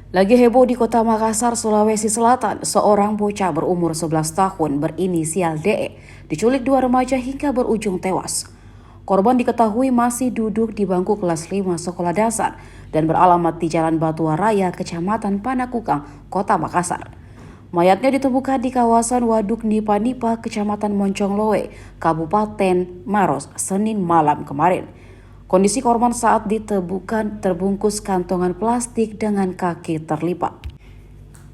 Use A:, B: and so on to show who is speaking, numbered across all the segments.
A: Lagi heboh di kota Makassar, Sulawesi Selatan, seorang bocah berumur 11 tahun berinisial DE diculik dua remaja hingga berujung tewas. Korban diketahui masih duduk di bangku kelas 5 sekolah dasar dan beralamat di Jalan Batua Raya, Kecamatan Panakukang, Kota Makassar. Mayatnya ditemukan di kawasan Waduk Nipa-Nipa, Kecamatan Moncongloe, Kabupaten Maros, Senin malam kemarin. Kondisi korban saat ditemukan terbungkus kantongan plastik dengan kaki terlipat.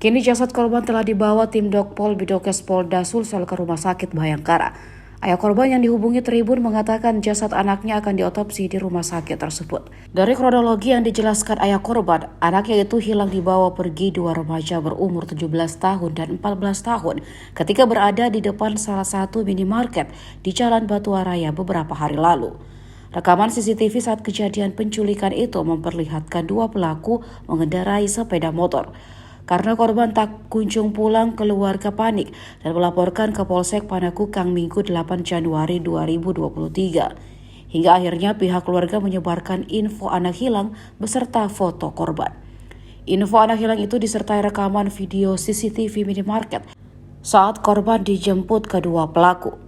A: Kini jasad korban telah dibawa tim Dokpol Bidokes Polda Sulsel ke Rumah Sakit Bhayangkara. Ayah korban yang dihubungi Tribun mengatakan jasad anaknya akan diotopsi di rumah sakit tersebut. Dari kronologi yang dijelaskan ayah korban, anaknya itu hilang dibawa pergi dua remaja berumur 17 tahun dan 14 tahun ketika berada di depan salah satu minimarket di Jalan Batua Raya beberapa hari lalu. Rekaman CCTV saat kejadian penculikan itu memperlihatkan dua pelaku mengendarai sepeda motor. Karena korban tak kunjung pulang, keluarga panik dan melaporkan ke Polsek Panakukang Minggu 8 Januari 2023. Hingga akhirnya pihak keluarga menyebarkan info anak hilang beserta foto korban. Info anak hilang itu disertai rekaman video CCTV minimarket saat korban dijemput kedua pelaku.